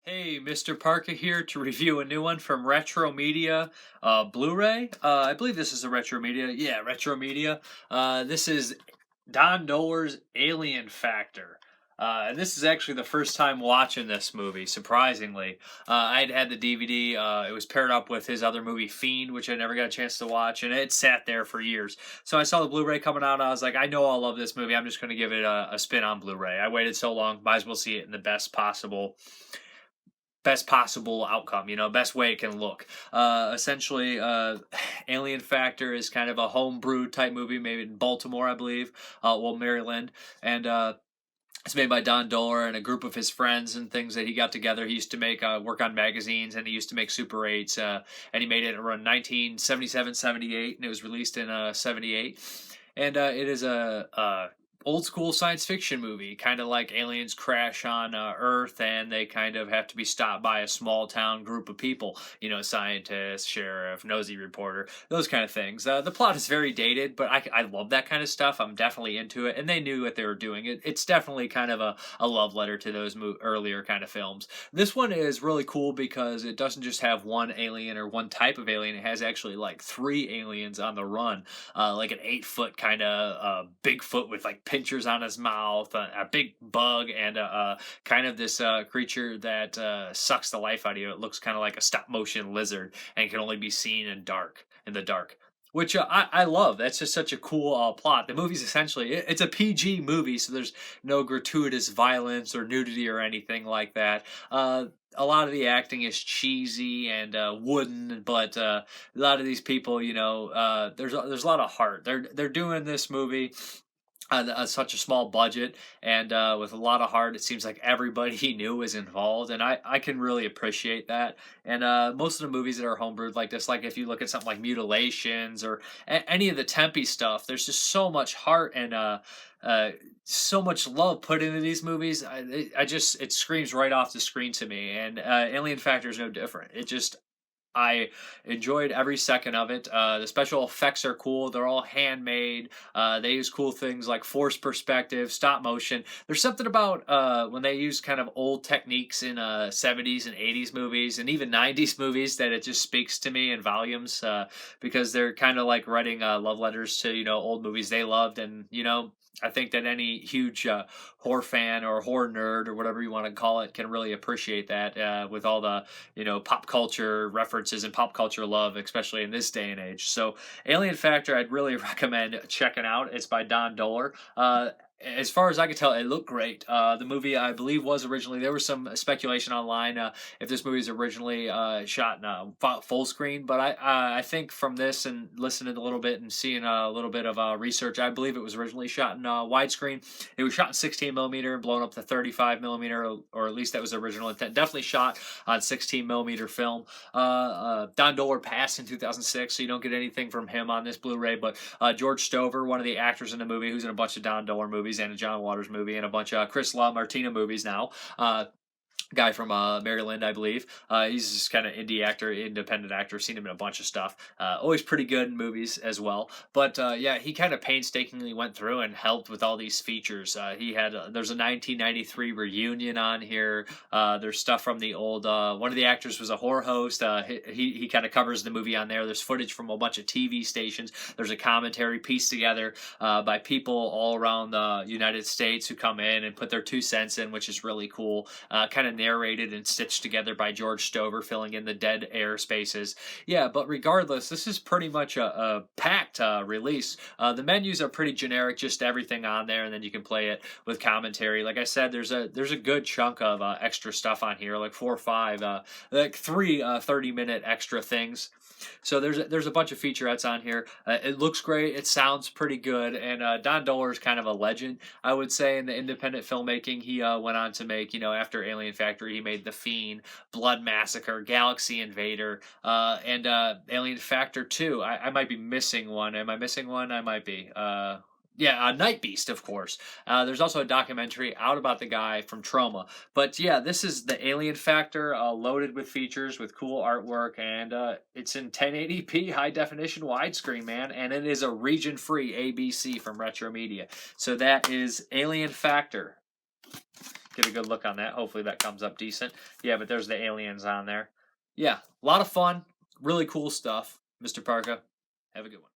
Hey, Mrparka here to review a new one from Retromedia Blu-ray. I believe this is a Retromedia. Yeah, Retromedia. This is Don Dohler's Alien Factor. And this is actually the first time watching this movie, surprisingly. I'd had the DVD. It was paired up with his other movie, Fiend, which I never got a chance to watch, and it sat there for years. So I saw the Blu-ray coming out, and I was like, I know I'll love this movie. I'm just going to give it a spin on Blu-ray. I waited so long, might as well see it in the best possible outcome, best way it can look. Essentially, Alien Factor is kind of a homebrew type movie made in Baltimore, I believe, Maryland, and it's made by Don Dohler and a group of his friends and things that he got together. He used to make work on magazines, and he used to make Super 8s, and he made it around 1977, 78, and it was released in 78. And it is a old school science fiction movie, kind of like aliens crash on Earth and they kind of have to be stopped by a small town group of people, scientist, sheriff, nosy reporter, those kind of things. The plot is very dated, but I love that kind of stuff. I'm definitely into it, and they knew what they were doing. It's definitely kind of a love letter to those earlier kind of films. This one is really cool because it doesn't just have one alien or one type of alien. It has actually like 3 aliens on the run, like an 8-foot kind of Bigfoot with like pinchers on his mouth, a big bug, and kind of this creature that sucks the life out of you. It looks kind of like a stop motion lizard and can only be seen in the dark. Which I love. That's just such a cool plot. The movie's essentially, it's a PG movie, so there's no gratuitous violence or nudity or anything like that. A lot of the acting is cheesy and wooden, but a lot of these people, there's a lot of heart. They're doing this movie on such a small budget and with a lot of heart. It seems like everybody he knew was involved, and I can really appreciate that. And most of the movies that are homebrewed like this, like if you look at something like Mutilations or any of the Tempe stuff, there's just so much heart and so much love put into these movies. It screams right off the screen to me, and Alien Factor is no different. I enjoyed every second of it. The special effects are cool. They're all handmade. They use cool things like forced perspective, stop motion. There's something about when they use kind of old techniques in 70s and 80s movies and even 90s movies that it just speaks to me in volumes because they're kind of like writing love letters to, old movies they loved. And, I think that any huge horror fan or horror nerd or whatever you want to call it can really appreciate that with all the, pop culture references and pop culture love, especially in this day and age. So Alien Factor, I'd really recommend checking out. It's by Don Dohler. As far as I could tell, it looked great. The movie, I believe, was originally, there was some speculation online if this movie was originally shot in full screen, but I think from this and listening a little bit and seeing a little bit of research, I believe it was originally shot in widescreen. It was shot in 16 millimeter and blown up to 35 millimeter, or at least that was the original intent. Definitely shot on 16 millimeter film. Don Dohler passed in 2006, so you don't get anything from him on this Blu-ray, but George Stover, one of the actors in the movie, who's in a bunch of Don Dohler movies and a John Waters movie and a bunch of Chris LaMartina movies now. Guy from Maryland, I believe. He's just kind of independent actor. Seen him in a bunch of stuff. Always pretty good in movies as well. But yeah, he kind of painstakingly went through and helped with all these features. There's a 1993 reunion on here. There's stuff from the old. One of the actors was a horror host. He kind of covers the movie on there. There's footage from a bunch of TV stations. There's a commentary pieced together by people all around the United States who come in and put their 2 cents in, which is really cool. Kind of narrated and stitched together by George Stover, filling in the dead air spaces. Yeah, but regardless, this is pretty much a packed release. The menus are pretty generic, just everything on there, and then you can play it with commentary. Like I said, there's a good chunk of extra stuff on here, like 4 or 5, like 3 30-minute extra things. So there's a bunch of featurettes on here. It looks great. It sounds pretty good. And Don Dohler is kind of a legend, I would say, in the independent filmmaking. He went on to make, after Alien Factory, he made The Fiend, Blood Massacre, Galaxy Invader, and Alien Factor 2. I might be missing one. Am I missing one? I might be. Yeah, Night Beast, of course. There's also a documentary out about the guy from Trauma. But yeah, this is the Alien Factor, loaded with features, with cool artwork, and it's in 1080p high definition widescreen, man, and it is a region-free ABC from Retromedia. So that is Alien Factor. get a good look on that. Hopefully that comes up decent. Yeah, but there's the aliens on there. Yeah, a lot of fun. Really cool stuff. Mr. Parka, have a good one.